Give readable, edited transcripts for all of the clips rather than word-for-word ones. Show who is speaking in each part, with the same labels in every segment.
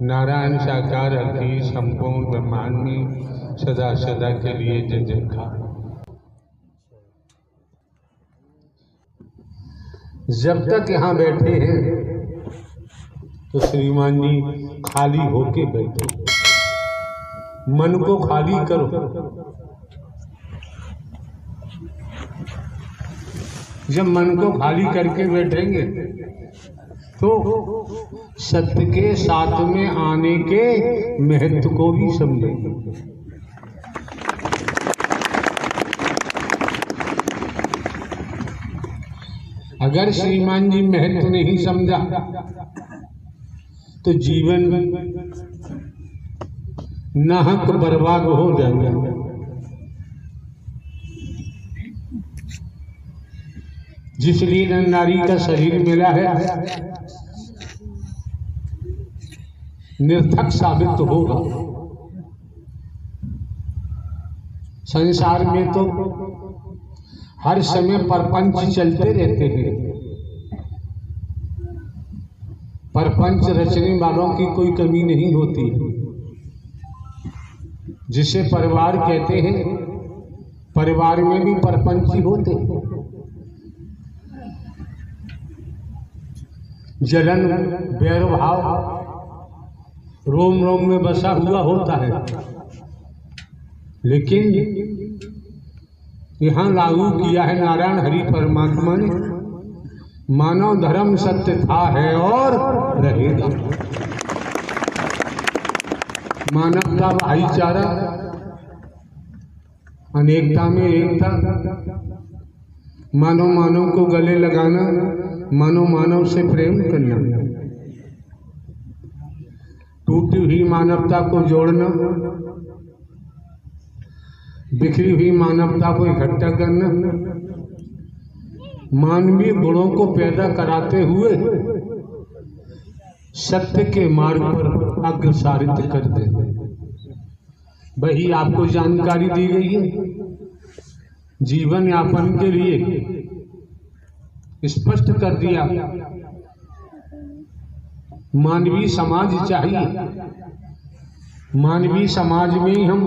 Speaker 1: नारायण साकार अखिल संपूर्ण ब्रह्मांड में सदा सदा के लिए जय जयकार। जब तक यहाँ बैठे हैं तो श्रीमान जी खाली होके बैठो, मन को खाली करो। जब मन को खाली करके बैठेंगे तो सत्य के साथ में आने के महत्व को भी समझेंगे। अगर श्रीमान जी महत्व नहीं समझा तो जीवन नाहक बर्बाद हो जाएगा। जिस लिए नर नारी का शरीर मिला है निर्थक साबित होगा। संसार में तो हर समय परपंच चलते रहते हैं। परपंच रचने वालों की कोई कमी नहीं होती। जिसे परिवार कहते हैं, परिवार में भी परपंची होते हैं। जलन वैर भाव रोम रोम में बसा हुआ होता है, लेकिन यहाँ लागू किया है नारायण हरि परमात्मा ने। मानव धर्म सत्य था, है और रहेगा। मानवता भाईचारा, अनेकता में एकता, मानव मानव को गले लगाना, मानव मानव से प्रेम करना, टूटी हुई मानवता को जोड़ना, बिखरी हुई मानवता को इकट्ठा करना, मानवीय गुणों को पैदा कराते हुए सत्य के मार्ग पर अग्रसारित कर देना, वही आपको जानकारी दी गई है। जीवन यापन के लिए स्पष्ट कर दिया। मानवीय समाज चाहिए। मानवीय समाज में ही हम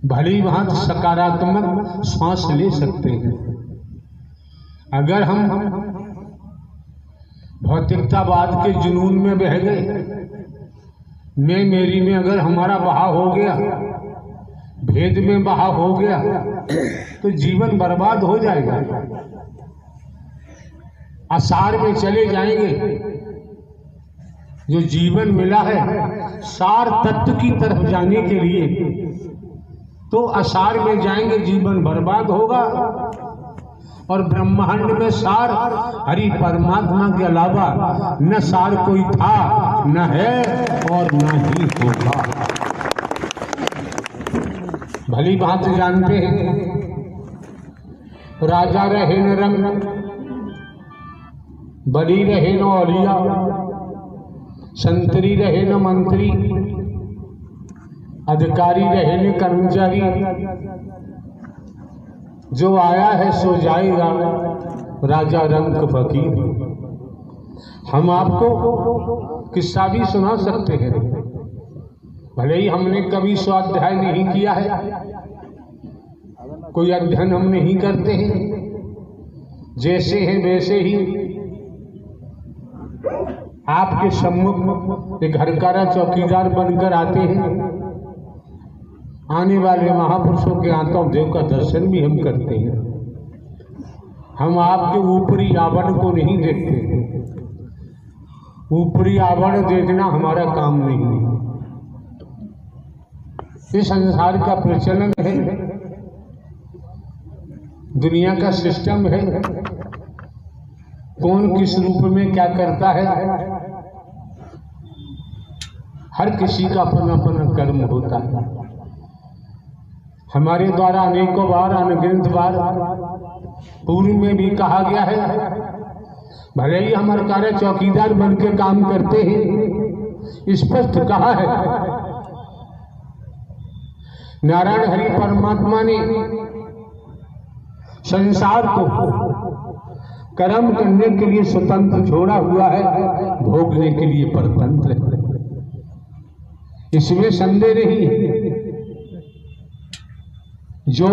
Speaker 1: भली भांति सकारात्मक सांस ले सकते हैं। अगर हम भौतिकतावाद के जुनून में बह गए, मैं मेरी में अगर हमारा बहाव हो गया, भेद में बहाव हो गया, तो जीवन बर्बाद हो जाएगा। असार में चले जाएंगे। जो जीवन मिला है सार तत्व की तरफ जाने के लिए, तो असार में जाएंगे, जीवन बर्बाद होगा। और ब्रह्मांड में सार हरि परमात्मा के अलावा न सार कोई था, न है और न ही होगा। भली बात जानते हैं। राजा रहे न रंग, बली रहे न औलिया, संतरी रहे न मंत्री, अधिकारी रहे न कर्मचारी, जो आया है सो जाएगा, राजा रंग फकीर। हम आपको किस्सा भी सुना सकते हैं, भले ही हमने कभी स्वाध्याय नहीं किया है, कोई अध्ययन हम नहीं करते हैं। जैसे हैं वैसे ही आपके सम्मुख एक घरकारा चौकीदार बनकर आते हैं। आने वाले महापुरुषों के आत्म देव का दर्शन भी हम करते हैं। हम आपके ऊपरी आवरण को नहीं देखते। ऊपरी आवरण देखना हमारा काम नहीं है। इस संसार का प्रचलन है, दुनिया का सिस्टम है। कौन किस रूप में क्या करता है, हर किसी का अपना अपना कर्म होता है। हमारे द्वारा अनेकों बार, अनगिनत बार पूर्व में भी कहा गया है, भले ही हमारे कार्य चौकीदार बन के काम करते हैं, स्पष्ट कहा है नारायण हरि परमात्मा ने संसार को कर्म करने के लिए स्वतंत्र छोड़ा हुआ है, भोगने के लिए परतंत्र है। इसमें संदेह नहीं है। जो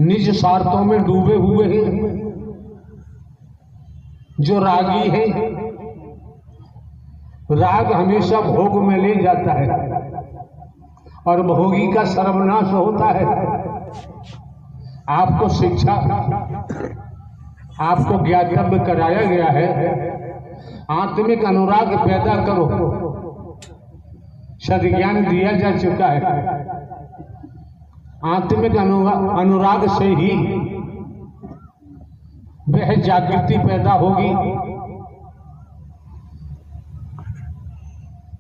Speaker 1: निज स्वार्थों में डूबे हुए हैं, जो रागी है, राग हमेशा भोग में ले जाता है और भोगी का सर्वनाश होता है। आपको शिक्षा, आपको ज्ञातव्य कराया गया है, आत्मिक अनुराग पैदा करो। सद्ज्ञान दिया जा चुका है। आत्मिक अनुराग से ही वह जागृति पैदा होगी।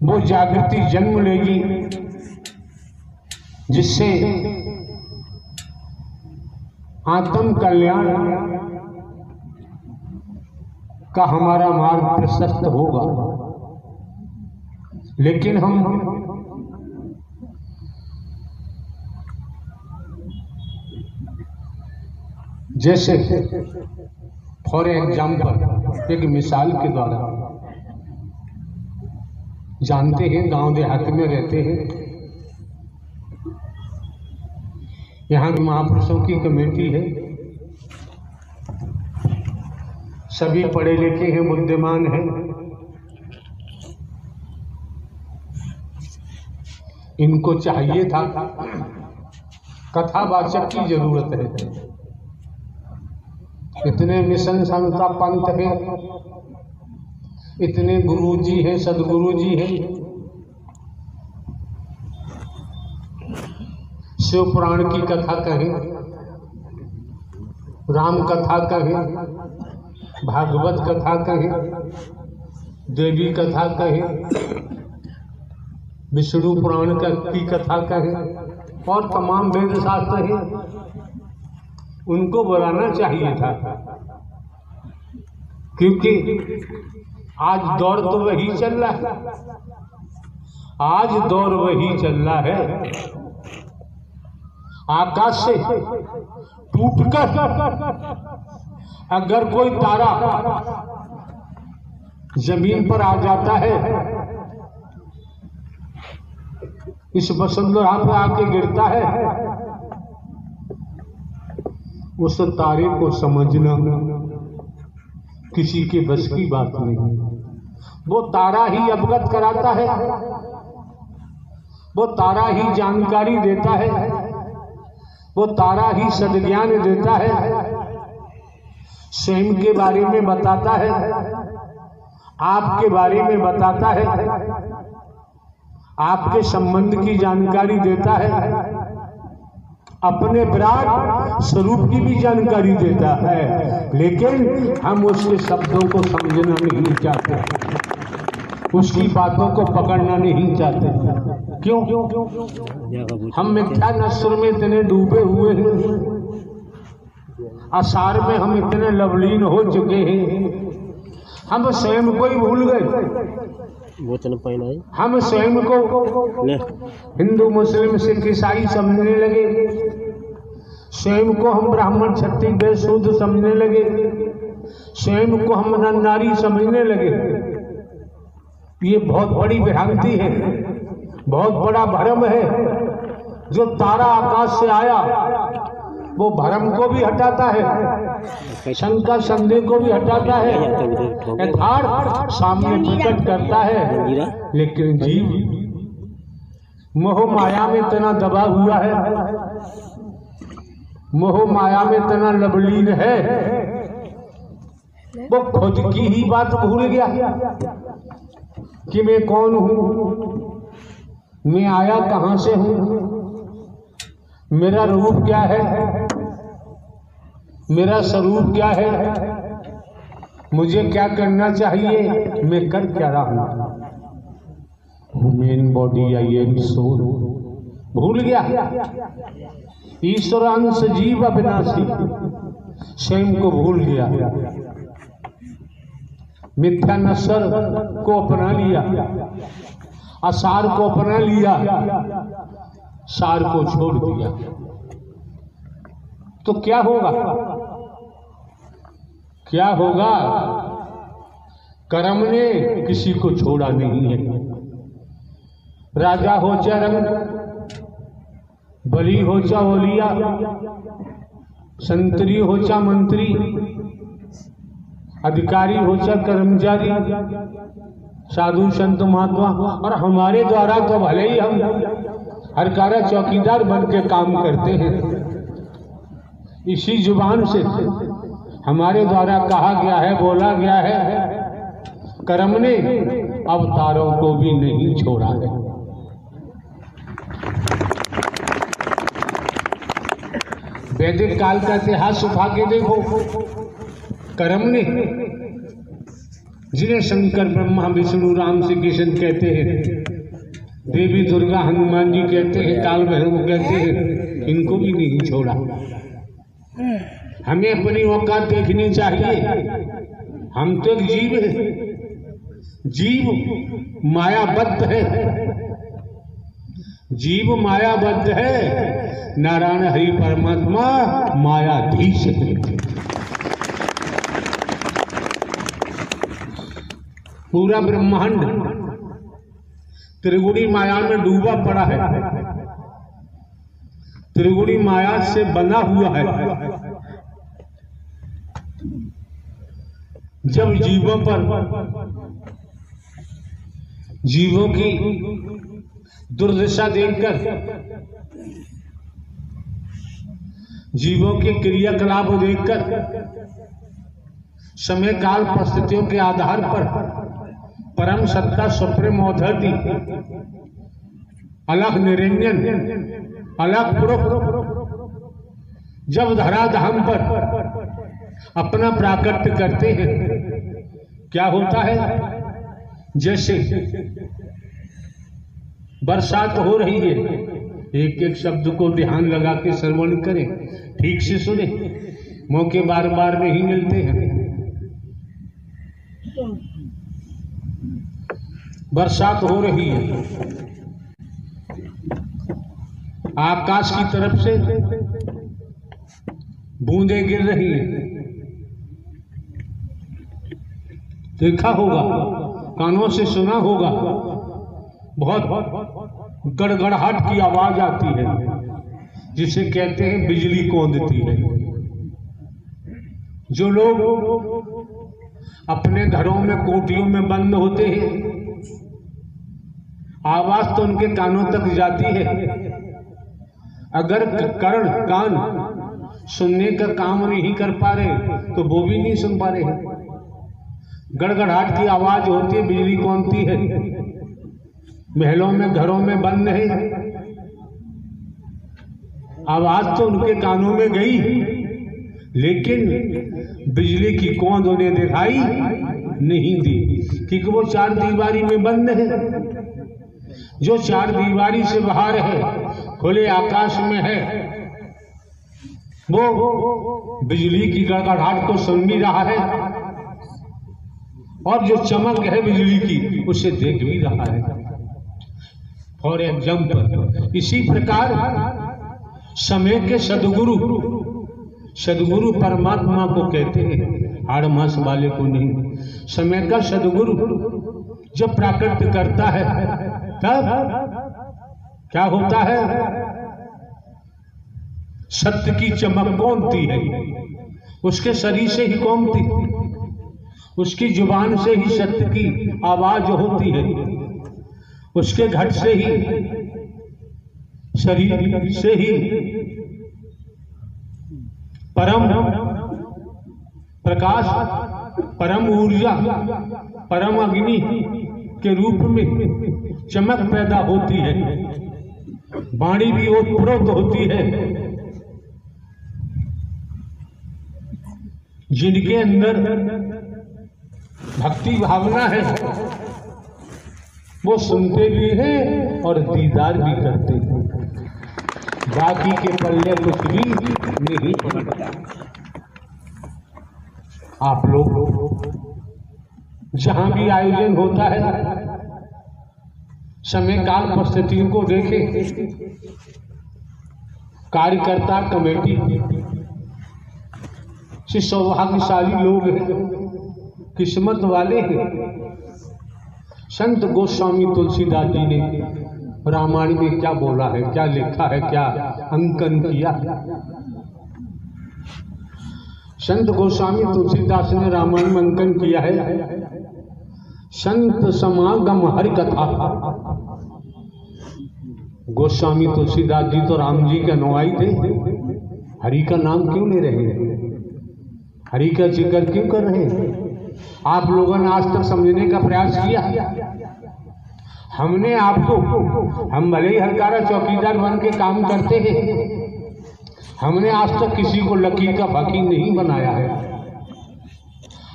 Speaker 1: वो जागृति जन्म लेगी जिससे आत्म कल्याण का हमारा मार्ग प्रशस्त होगा। लेकिन हम जैसे फॉर एग्जाम्पल, एक मिसाल के द्वारा, जानते हैं गांव देहात में रहते हैं, यहाँ की महापुरुषों की कमेटी है, सभी पढ़े लिखे हैं, बुद्धिमान हैं। इनको चाहिए था, कथावाचक की जरूरत है। इतने मिशन संस्था पंथ है, इतने गुरुजी हैं, सदगुरुजी हैं, शिव पुराण की कथा कहें, राम कथा कहें, भागवत कथा कहें, देवी कथा कहें, विष्णु पुराण की कथा कहें और तमाम वेद शास्त्र हैं। उनको बुलाना चाहिए था, क्योंकि आज दौर तो वही चल रहा है। आज दौर वही चल रहा है। आकाश से टूटकर अगर कोई तारा जमीन पर आ जाता है, इस वसुंधरा पे आके गिरता है, उस तारे को समझना किसी के बस की बात नहीं। वो तारा ही अवगत कराता है, वो तारा ही जानकारी देता है, वो तारा ही सद्ज्ञान देता है, स्वयं के बारे में बताता है, आपके बारे में बताता है, आपके संबंध की जानकारी देता है, अपने विराट स्वरूप की भी जानकारी देता है। लेकिन हम उसके शब्दों को समझना नहीं चाहते, उसकी बातों को पकड़ना नहीं चाहते। क्यों? हम मिथ्या नस्र में इतने डूबे हुए हैं, आसार में हम इतने लवलीन हो चुके हैं, हम स्वयं को ही भूल गए। हम स्वयं को हिंदू, मुस्लिम, सिख, ईसाई समझने लगे, स्वयं को हम ब्राह्मण, क्षत्रिय, वैश्य, शूद्र समझने लगे, स्वयं को हम नर नारी समझने लगे। ये बहुत बड़ी भ्रांति है, बहुत बड़ा भ्रम है। जो तारा आकाश से आया वो भ्रम को भी हटाता है, शंका संदेह को भी हटाता है, यथार्थ सामने प्रकट करता है। लेकिन जीव मोह माया में इतना दबा हुआ है, मोह माया में इतना लवलीन है, वो खुद की ही बात भूल गया कि मैं कौन हूँ, मैं आया कहाँ से हूँ, मेरा रूप क्या है, मेरा स्वरूप क्या है, मुझे क्या करना चाहिए, मैं कर क्या रहा हूँ। मेन बॉडी आई एम सोल भूल गया। ईश्वर अंश जीव अविनाशी, स्वयं को भूल गया। मिथ्या नस्र को अपना लिया, आसार को अपना लिया, सार को छोड़ दिया। तो क्या होगा? क्या होगा? कर्म ने किसी को छोड़ा नहीं है। राजा हो चाहे रंग, बली हो चाहे ओलिया, संतरी हो चाहे मंत्री, अधिकारी हो चाहे कर्मचारी, साधु संत महात्मा, और हमारे द्वारा तो भले ही हम हर कार्य चौकीदार बन के काम करते हैं, इसी जुबान से हमारे द्वारा कहा गया है, बोला गया है, कर्म ने अवतारों को भी नहीं छोड़ा है। वैदिक काल का इतिहास उठा के देखो, कर्म ने, जिन्हें शंकर ब्रह्मा विष्णु राम श्री कृष्ण कहते हैं, देवी दुर्गा हनुमान जी कहते हैं, काल भैरव कहते हैं, इनको भी नहीं छोड़ा। हमें अपनी औकात देखनी चाहिए। हम तो एक जीव है, जीव मायाबद्ध है, जीव मायाबद्ध है, नारायण हरि परमात्मा मायाधीश है। पूरा ब्रह्मांड त्रिगुणी माया में डूबा पड़ा है, त्रिगुणी माया से बना हुआ है। जब जीवों पर, जीवों की दुर्दशा देखकर, जीवों के क्रियाकलाप देखकर, समय काल परिस्थितियों के आधार पर परम सत्ता सुप्रीम अथॉरिटी, अलग निरंजन, अलग पुरुष जब धराधाम पर अपना प्राकट्य करते हैं, क्या होता है? जैसे बरसात हो रही है, एक एक शब्द को ध्यान लगा के श्रवण करें, ठीक से सुने, मौके बार बार नहीं मिलते हैं। बरसात हो रही है, आकाश की तरफ से बूंदें गिर रही है। देखा होगा, कानों से सुना होगा, बहुत गड़गड़ाहट की आवाज आती है, जिसे कहते हैं बिजली कौंधती है। जो लोग अपने घरों में, कोठियों में बंद होते हैं, आवाज तो उनके कानों तक जाती है, अगर कर्ण कान सुनने का काम नहीं कर पा रहे तो वो भी नहीं सुन पा रहे। गड़गड़ाहट की आवाज होती है, बिजली कौंधती है, महलों में, घरों में बंद है, आवाज तो उनके कानों में गई, लेकिन बिजली की कौंध उन्हें दिखाई नहीं दी, क्योंकि वो चार दीवारी में बंद है। जो चार दीवारी से बाहर है, खुले आकाश में है, वो बिजली की गड़गड़ाहट को सुन भी रहा है, और जो चमक है बिजली की, उसे देख भी रहा है। फॉर एग्जाम्पल, इसी प्रकार समय के सदगुरु, सदगुरु परमात्मा को कहते हैं, हाड़ मास वाले को नहीं। समय का सदगुरु जब प्राकट्य करता है, तब क्या होता है? सत्य की चमक कौनती है, उसके शरीर से ही कौनती, उसकी जुबान से ही सत्य की आवाज होती है, उसके घट से ही, शरीर से ही परम प्रकाश, परम ऊर्जा, परम अग्नि के रूप में चमक पैदा होती है। वाणी भी ओतप्रोत होती है। जिनके अंदर भक्ति भावना है, वो सुनते भी हैं और दीदार भी करते हैं। बाकी के पल्ले कुछ भी नहीं पड़ता। आप लोग जहां भी आयोजन होता है, समय काल परिस्थितियों को देखें। कार्यकर्ता, कमेटी से सौभाग्यशाली लोग हैं, किस्मत वाले हैं। संत गोस्वामी तुलसीदास जी ने रामायण में क्या बोला है, क्या लिखा है, क्या अंकन किया है। संत गोस्वामी तुलसीदास ने रामायण में अंकन किया है, संत समागम हरि कथा। गोस्वामी तुलसीदास जी तो राम जी के अनुयायी थे, हरि का नाम क्यों ले रहे हैं, हरि का जिक्र क्यों कर रहे हैं? आप लोगों ने आज तक समझने का प्रयास किया? हमने आपको, हम भले ही हरकारा चौकीदार बन के काम करते हैं, हमने आज तक किसी को लकीर का फकीर नहीं बनाया है।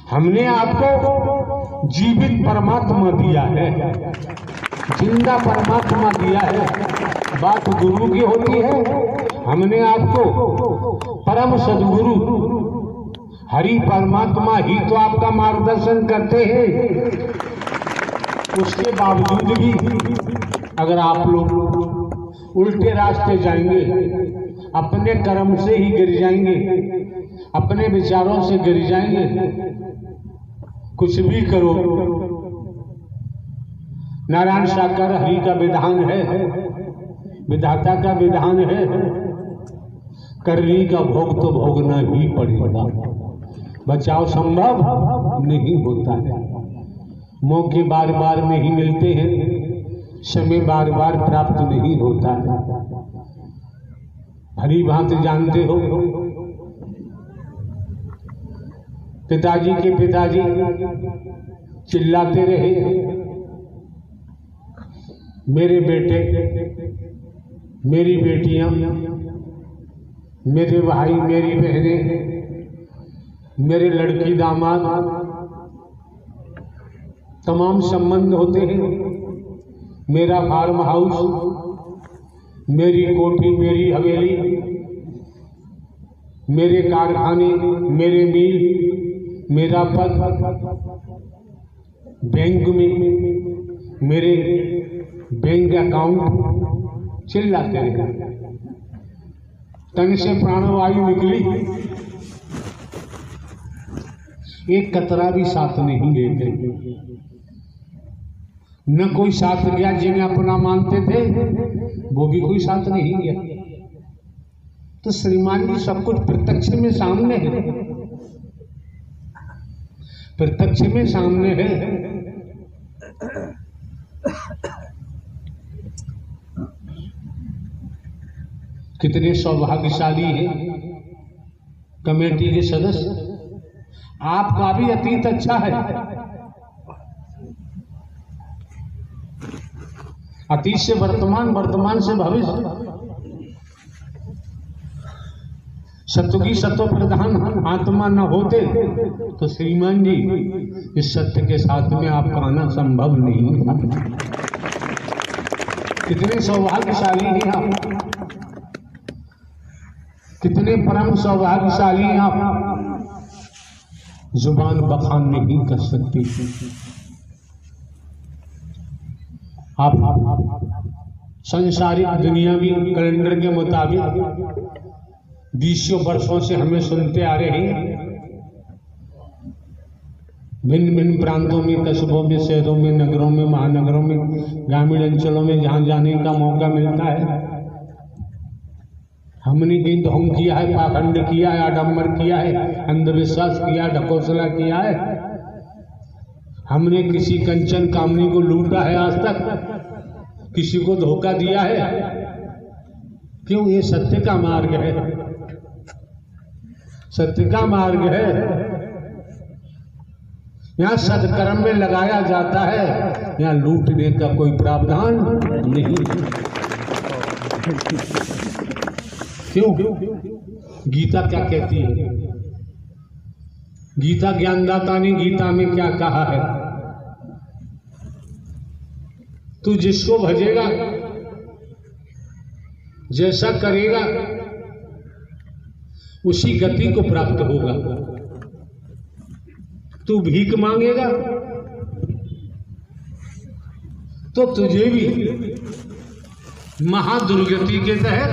Speaker 1: हमने आपको जीवित परमात्मा दिया है, जिंदा परमात्मा दिया है। बात गुरु की होती है, हमने आपको परम सदगुरु हरि परमात्मा ही तो आपका मार्गदर्शन करते हैं। उसके बावजूद भी अगर आप लोग उल्टे रास्ते जाएंगे, अपने कर्म से ही गिर जाएंगे, अपने विचारों से गिर जाएंगे, कुछ भी करो, नारायण साकार हरि का विधान है, विधाता का विधान है, करनी का भोग तो भोगना ही पड़ेगा। बचाव संभव नहीं होता है। मौके बार बार नहीं मिलते हैं, समय बार बार प्राप्त नहीं होता है। हरी भांति जानते हो, पिताजी के पिताजी चिल्लाते रहे, मेरे बेटे, मेरी बेटियां, मेरे भाई, मेरी बहनें, मेरे लड़की दामाद, तमाम संबंध होते हैं। मेरा फार्म हाउस, मेरी कोठी, मेरी हवेली, मेरे कारखाने, मेरे मिल, मेरा पद, बैंक में मेरे बैंक अकाउंट, चिल्लाते रहे। तन से प्राणवायु निकली, एक कतरा भी साथ नहीं लेते। न कोई साथ गया, जिन्हें अपना मानते थे वो भी कोई साथ नहीं गया। तो श्रीमान जी सब कुछ प्रत्यक्ष में सामने है, प्रत्यक्ष में सामने है। कितने सौभाग्यशाली हैं कमेटी के सदस्य। आपका भी अतीत अच्छा है, अतीत से वर्तमान, वर्तमान से भविष्य। सत्व की सत्व प्रधान आत्मा न होते तो श्रीमान जी इस सत्य के साथ में आपका आना संभव नहीं था। कितने सौभाग्यशाली हैं आप, कितने परम सौभाग्यशाली हैं आप। जुबान बखान नहीं कर सकती। आप संसारिक दुनियावी कैलेंडर के मुताबिक 20 वर्षों से हमें सुनते आ रहे हैं। भिन्न भिन्न प्रांतों में, कस्बों में, शहरों में, नगरों में, महानगरों में, ग्रामीण अंचलों में जहां जाने का मौका मिलता है, हमने कहीं ढोंग किया है, पाखंड किया है, आडंबर किया है, अंधविश्वास किया, ढकोसला किया है। हमने किसी कंचन कामनी को लूटा है आज तक, किसी को धोखा दिया है। क्यों? ये सत्य का मार्ग है, सत्य का मार्ग है। यहाँ सत्कर्म में लगाया जाता है, यहाँ लूटने का कोई प्रावधान नहीं। क्यों? गीता क्या कहती है? गीता ज्ञानदाता ने गीता में क्या कहा है? तू जिसको भजेगा, जैसा करेगा, उसी गति को प्राप्त होगा। तू भीख मांगेगा तो तुझे भी महादुर्गति के तहत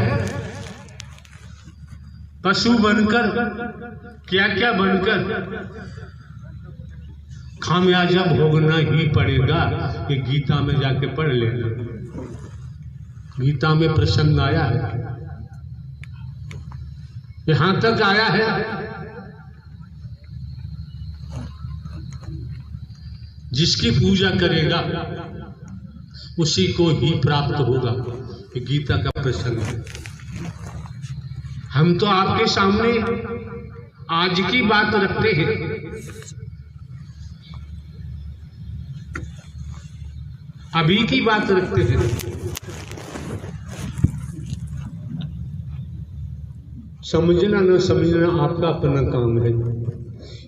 Speaker 1: पशु बनकर, क्या क्या बनकर, खामियाजा भोगना ही पड़ेगा। ये गीता में जाके पढ़ लेना, गीता में प्रसंग आया है, यहां तक आया है। जिसकी पूजा करेगा उसी को ही प्राप्त होगा, ये गीता का प्रसंग है। हम तो आपके सामने आज की बात रखते हैं, अभी की बात रखते हैं। समझना न समझना आपका अपना काम है।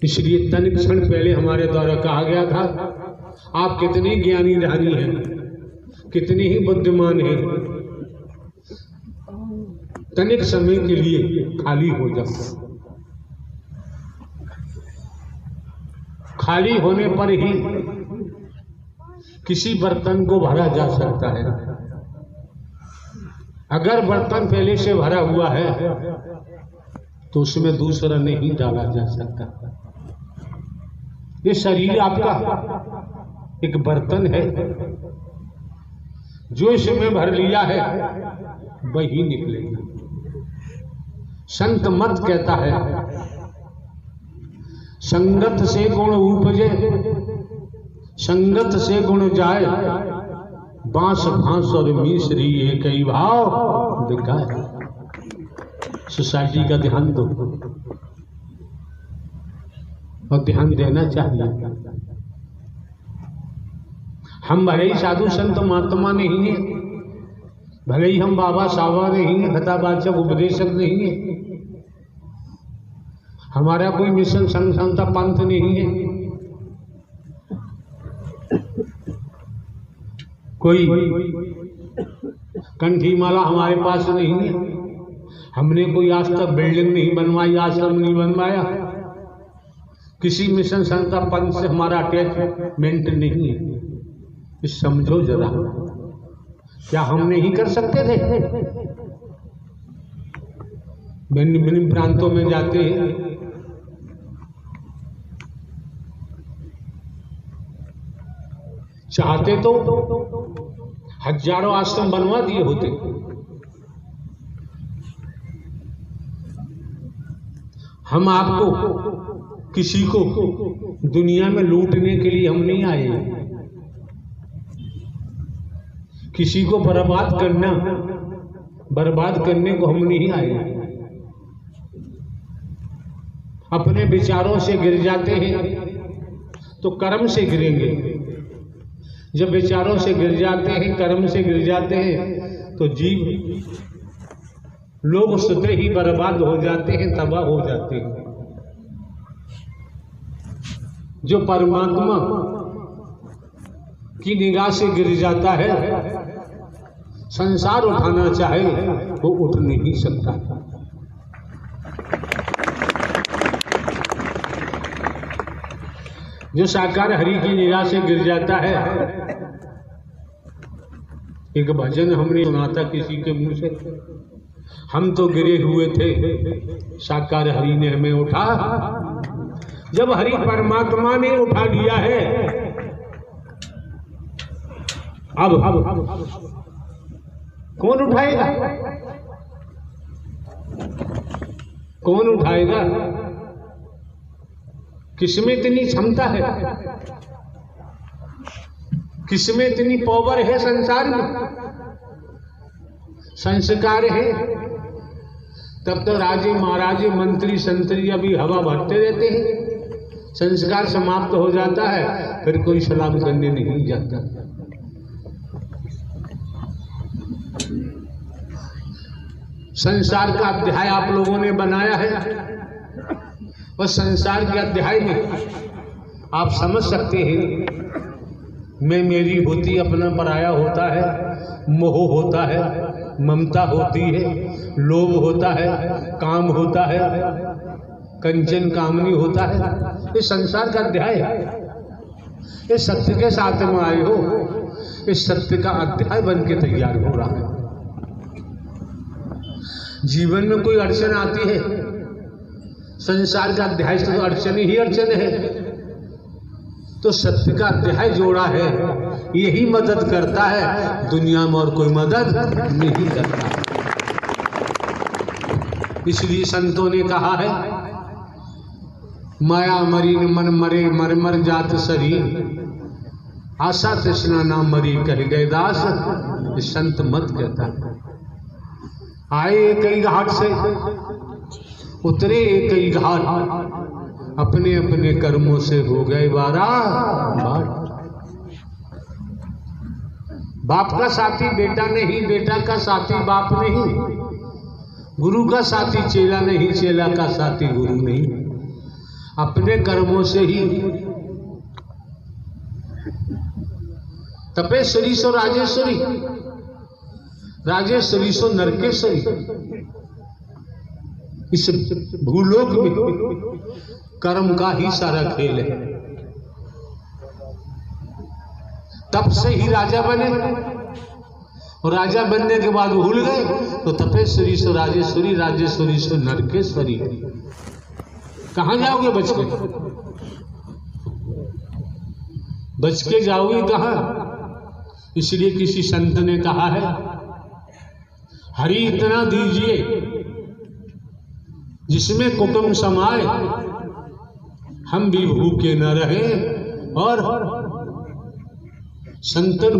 Speaker 1: इसलिए तन क्षण पहले हमारे द्वारा कहा गया था, आप कितने ज्ञानी ध्यानी हैं, कितने ही बुद्धिमान हैं, तनिक समय के लिए खाली हो जाओ। खाली होने पर ही किसी बर्तन को भरा जा सकता है। अगर बर्तन पहले से भरा हुआ है तो उसमें दूसरा नहीं डाला जा सकता। ये शरीर आपका एक बर्तन है, जो इसमें भर लिया है वही निकलेगा। संत मत कहता है, संगत से गुण उपजे, संगत से गुण जाए, बांस भांस और मिश्री एक ही भाव दिखाए। सोसाइटी का ध्यान दो, और ध्यान देना चाहिए। हम भले ही साधु संत महात्मा नहीं है, भले ही हम बाबा साहबा नहीं है, कथावाचक उपदेशक नहीं है, हमारा कोई मिशन संघ संस्था पंथ नहीं है, कोई कंठी माला हमारे पास नहीं है, हमने कोई आज तक बिल्डिंग नहीं बनवाई, आश्रम नहीं बनवाया, किसी मिशन संस्था पंथ से हमारा अटैचमेंट नहीं है। इस समझो जरा, क्या हम नहीं कर सकते थे? भिन्न भिन्न प्रांतों में जाते हैं, चाहते तो हजारों आश्रम बनवा दिए होते। हम आपको किसी को दुनिया में लूटने के लिए हम नहीं आए, किसी को बर्बाद करने को हम नहीं आए। अपने विचारों से गिर जाते हैं तो कर्म से गिरेंगे, जब विचारों से गिर जाते हैं, कर्म से गिर जाते हैं तो जीव लोग स्वतः ही बर्बाद हो जाते हैं, तबाह हो जाते हैं। जो परमात्मा की निगाह से गिर जाता है, संसार उठाना चाहे वो उठ नहीं सकता। जो साकार हरि की निगाह से गिर जाता है, एक भजन हमने सुना था किसी के मुंह से, हम तो गिरे हुए थे, साकार हरि ने हमें उठा। जब हरि परमात्मा ने उठा लिया है, अब कौन उठाएगा? कौन उठाएगा? किसमें इतनी क्षमता है, किसमें इतनी पावर है? संसार में संस्कार है, तब तो राजे महाराजे मंत्री संतरी अभी हवा भरते रहते हैं। संस्कार समाप्त हो जाता है, फिर कोई सलाम करने नहीं जाता। संसार का अध्याय आप लोगों ने बनाया है, और संसार के अध्याय में आप समझ सकते हैं, मैं मेरी होती, अपना पराया होता है, मोह होता है, ममता होती है, लोभ होता है, काम होता है, कंचन कामनी होता है। ये संसार का अध्याय है। ये सत्य के साथ में आए हो, इस सत्य का अध्याय बन के तैयार हो रहा है। जीवन में कोई अड़चन आती है, संसार का अध्याय तो अड़चन ही अड़चन है, तो सत्य का अध्याय जोड़ा है, यही मदद करता है, दुनिया में और कोई मदद नहीं करता। इसलिए संतों ने कहा है, माया मरीन मन मरे मर मर जात शरीर, आशा तृष्णा ना मरी कह गए दास, संत मत कहता। आए कई घाट से, उतरे कई घाट, अपने अपने कर्मों से हो गए बारह। बाप का साथी बेटा नहीं, बेटा का साथी बाप नहीं, गुरु का साथी चेला नहीं, चेला का साथी गुरु नहीं, अपने कर्मों से ही। तपेश्वरी सो राजेश्वरी, राजेश्वरी सो नरकेश्वरी। इस भूलोक में कर्म का ही सारा खेल है। तप से ही राजा बने, और राजा बनने के बाद भूल गए, तो तपेश्वरी सो राजेश्वरी, राजेश्वरी सो नरकेश्वरी। कहां जाओगे बच के? बच के जाओगे कहां? इसलिए किसी संत ने कहा है, हरि इतना दीजिए जिसमें कुटुंब समाए, हम भी भूखे न रहे और संतन